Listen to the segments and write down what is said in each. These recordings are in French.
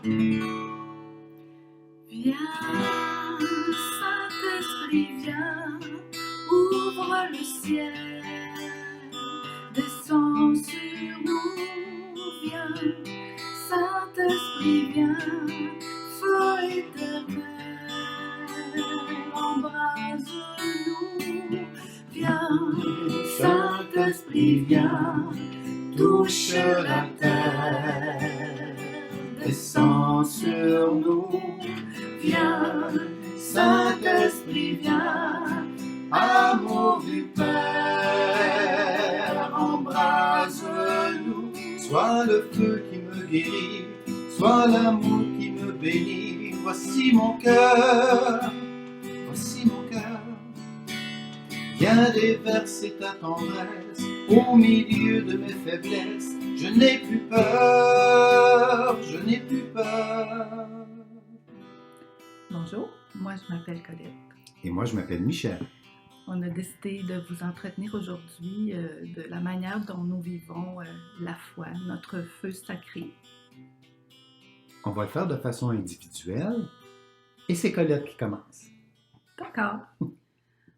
Viens, Saint-Esprit, viens, ouvre le ciel, descends sur nous, viens, Saint-Esprit, viens, feu éternel, embrase-nous, viens, Saint-Esprit, viens, touche la terre, descends sur nous, viens, Saint-Esprit, viens, amour du Père, embrase-nous. Sois le feu qui me guérit, sois l'amour qui me bénit. Voici mon cœur, voici mon cœur. Viens déverser ta tendresse au milieu de mes faiblesses. Je n'ai plus peur, je n'ai plus peur. Bonjour, moi je m'appelle Colette. Et moi je m'appelle Michel. On a décidé de vous entretenir aujourd'hui de la manière dont nous vivons la foi, notre feu sacré. On va le faire de façon individuelle et c'est Colette qui commence. D'accord.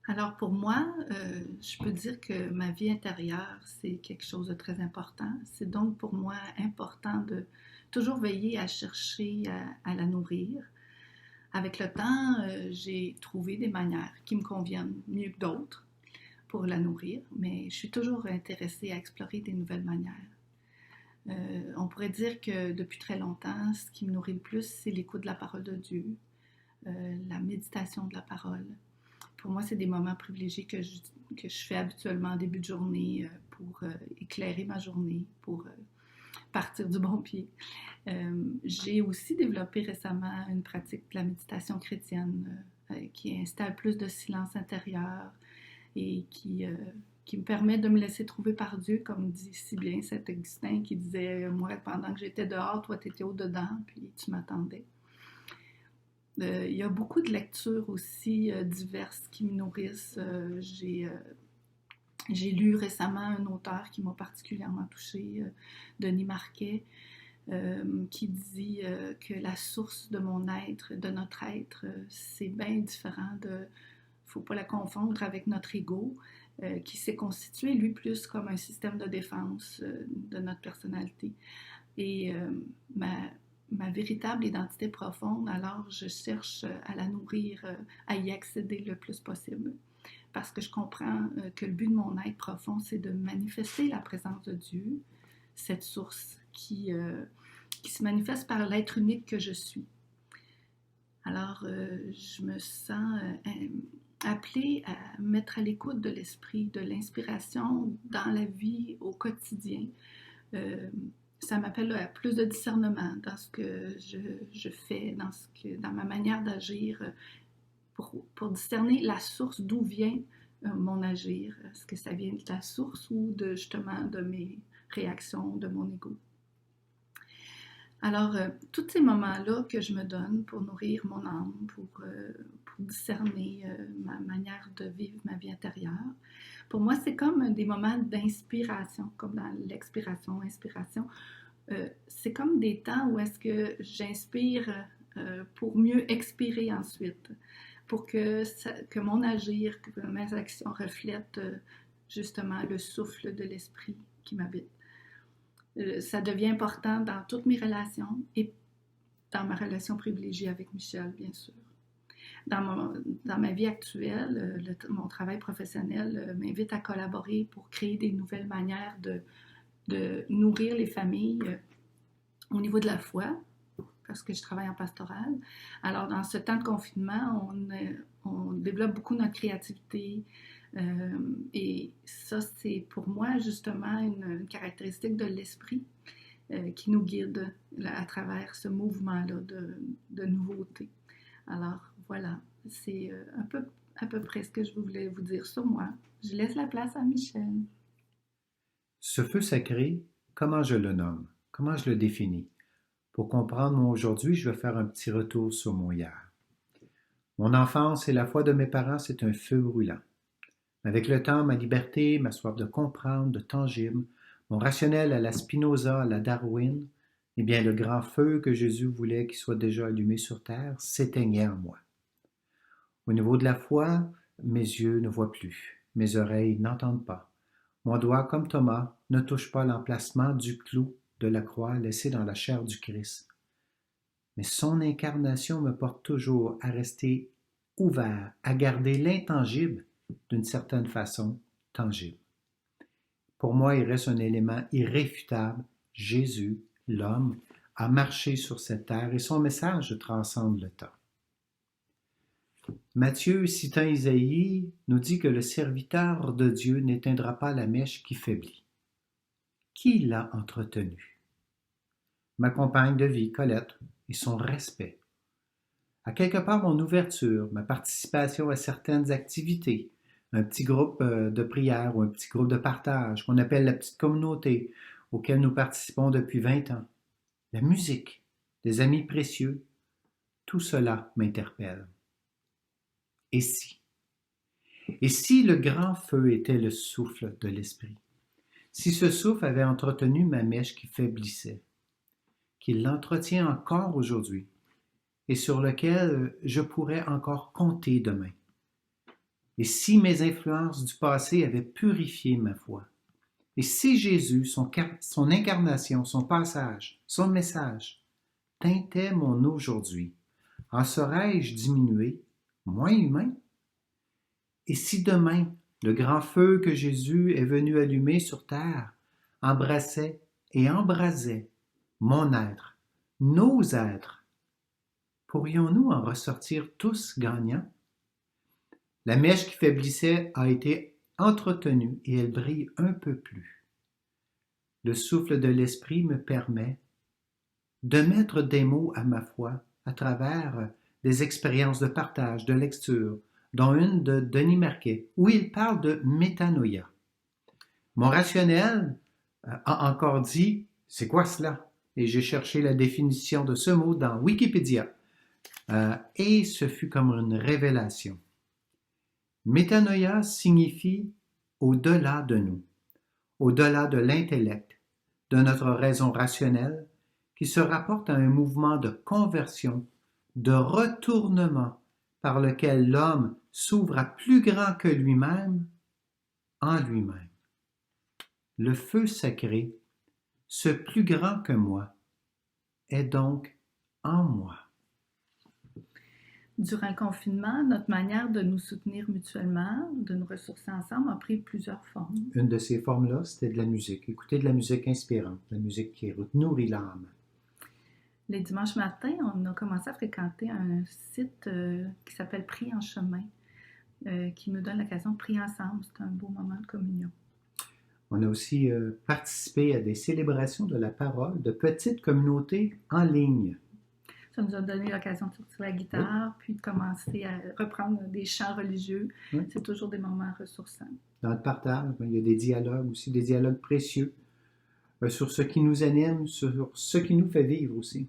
Alors pour moi, je peux dire que ma vie intérieure, c'est quelque chose de très important. C'est donc pour moi important de toujours veiller à chercher à la nourrir. Avec le temps, j'ai trouvé des manières qui me conviennent mieux que d'autres pour la nourrir, mais je suis toujours intéressée à explorer des nouvelles manières. On pourrait dire que depuis très longtemps, ce qui me nourrit le plus, c'est l'écoute de la parole de Dieu, la méditation de la parole. Pour moi, c'est des moments privilégiés que je fais habituellement en début de journée pour éclairer ma journée, pour partir du bon pied. J'ai aussi développé récemment une pratique de la méditation chrétienne qui installe plus de silence intérieur et qui me permet de me laisser trouver par Dieu, comme dit si bien Saint Augustin qui disait « Moi, pendant que j'étais dehors, toi, tu étais au-dedans, puis tu m'attendais. » Il y a beaucoup de lectures aussi diverses qui me nourrissent. J'ai lu récemment un auteur qui m'a particulièrement touchée, Denis Marquet, qui dit que la source de mon être, de notre être, c'est bien différent de... Il ne faut pas la confondre avec notre ego, qui s'est constitué, lui, plus comme un système de défense de notre personnalité. Et ma véritable identité profonde, alors je cherche à la nourrir, à y accéder le plus possible. Parce que je comprends que le but de mon être profond, c'est de manifester la présence de Dieu, cette source qui se manifeste par l'être unique que je suis. Alors, je me sens appelée à mettre à l'écoute de l'esprit, de l'inspiration dans la vie au quotidien. Ça m'appelle à plus de discernement dans ce que je fais, dans ma manière d'agir, pour discerner la source d'où vient mon agir. Est-ce que ça vient de la source ou justement de mes réactions, de mon ego? Alors, tous ces moments-là que je me donne pour nourrir mon âme, pour discerner ma manière de vivre ma vie intérieure, pour moi, c'est comme des moments d'inspiration, comme dans l'expiration, inspiration. C'est comme des temps où est-ce que j'inspire pour mieux expirer ensuite, pour que mon agir, que mes actions reflètent justement le souffle de l'esprit qui m'habite. Ça devient important dans toutes mes relations et dans ma relation privilégiée avec Michel, bien sûr. Dans ma vie actuelle, mon travail professionnel m'invite à collaborer pour créer des nouvelles manières de nourrir les familles au niveau de la foi, parce que je travaille en pastoral. Alors, dans ce temps de confinement, on développe beaucoup notre créativité, et ça, c'est pour moi justement une caractéristique de l'esprit qui nous guide à travers ce mouvement-là de nouveauté. Alors voilà, c'est à peu près ce que je voulais vous dire sur moi. Je laisse la place à Michel. Ce feu sacré, comment je le nomme? Comment je le définis? Pour comprendre mon aujourd'hui, je vais faire un petit retour sur mon hier. Mon enfance et la foi de mes parents, c'est un feu brûlant. Avec le temps, ma liberté, ma soif de comprendre, de tangible, mon rationnel à la Spinoza, à la Darwin, Eh bien, le grand feu que Jésus voulait qu'il soit déjà allumé sur terre s'éteignait en moi. Au niveau de la foi, mes yeux ne voient plus, mes oreilles n'entendent pas. Mon doigt, comme Thomas, ne touche pas l'emplacement du clou de la croix laissé dans la chair du Christ. Mais son incarnation me porte toujours à rester ouvert, à garder l'intangible, d'une certaine façon, tangible. Pour moi, il reste un élément irréfutable. Jésus, l'homme, a marché sur cette terre et son message transcende le temps. Matthieu, citant Isaïe, nous dit que le serviteur de Dieu n'éteindra pas la mèche qui faiblit. Qui l'a entretenu? Ma compagne de vie, Colette, et son respect. À quelque part, mon ouverture, ma participation à certaines activités, un petit groupe de prière ou un petit groupe de partage qu'on appelle la petite communauté auquel nous participons depuis 20 ans, la musique, des amis précieux, tout cela m'interpelle. Et si? Et si le grand feu était le souffle de l'esprit? Si ce souffle avait entretenu ma mèche qui faiblissait, qu'il l'entretient encore aujourd'hui et sur lequel je pourrais encore compter demain. Et si mes influences du passé avaient purifié ma foi, et si Jésus, son incarnation, son passage, son message, teintait mon aujourd'hui, en serais-je diminué, moins humain? Et si demain, le grand feu que Jésus est venu allumer sur terre embrassait et embrasait mon être, nos êtres, pourrions-nous en ressortir tous gagnants? La mèche qui faiblissait a été entretenue et elle brille un peu plus. Le souffle de l'esprit me permet de mettre des mots à ma foi à travers des expériences de partage, de lecture, dont une de Denis Marquet, où il parle de métanoïa. Mon rationnel a encore dit « c'est quoi cela ?» Et j'ai cherché la définition de ce mot dans Wikipédia. Et ce fut comme une révélation. Métanoïa signifie au-delà de nous, au-delà de l'intellect, de notre raison rationnelle, qui se rapporte à un mouvement de conversion, de retournement par lequel l'homme s'ouvre à plus grand que lui-même en lui-même. Le feu sacré, ce plus grand que moi, est donc en moi. Durant le confinement, notre manière de nous soutenir mutuellement, de nous ressourcer ensemble, a pris plusieurs formes. Une de ces formes-là, c'était de la musique. Écouter de la musique inspirante, de la musique qui nourrit l'âme. Les dimanches matins, on a commencé à fréquenter un site qui s'appelle Prie en chemin, qui nous donne l'occasion de prier ensemble. C'est un beau moment de communion. On a aussi participé à des célébrations de la parole de petites communautés en ligne. Ça nous a donné l'occasion de sortir la guitare, puis de commencer à reprendre des chants religieux. Oui. C'est toujours des moments ressourçants. Dans le partage, il y a des dialogues aussi, des dialogues précieux sur ce qui nous anime, sur ce qui nous fait vivre aussi.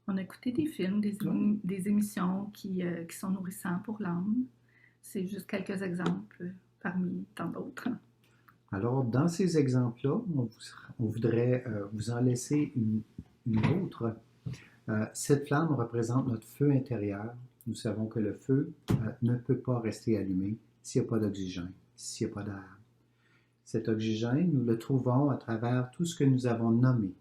On a écouté des films, des émissions qui sont nourrissants pour l'âme. C'est juste quelques exemples parmi tant d'autres. Alors, dans ces exemples-là, on voudrait vous en laisser une autre. Cette flamme représente notre feu intérieur. Nous savons que le feu ne peut pas rester allumé s'il n'y a pas d'oxygène, s'il n'y a pas d'air. Cet oxygène, nous le trouvons à travers tout ce que nous avons nommé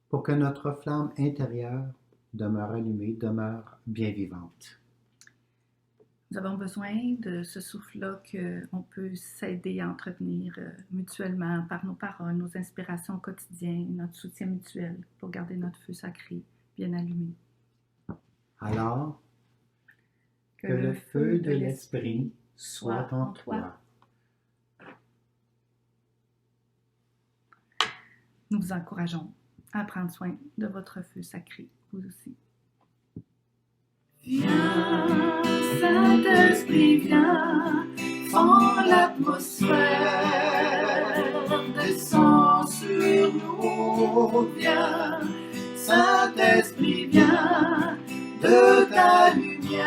pour que notre flamme intérieure demeure allumée, demeure bien vivante. Nous avons besoin de ce souffle-là qu'on peut s'aider à entretenir mutuellement par nos paroles, nos inspirations quotidiennes, notre soutien mutuel pour garder notre feu sacré bien allumé. Alors, que le feu de l'esprit soit en toi. Nous vous encourageons à prendre soin de votre feu sacré, vous aussi. Viens, Saint-Esprit, viens, fends l'atmosphère, descends sur nous, viens, Saint-Esprit, viens, de ta lumière,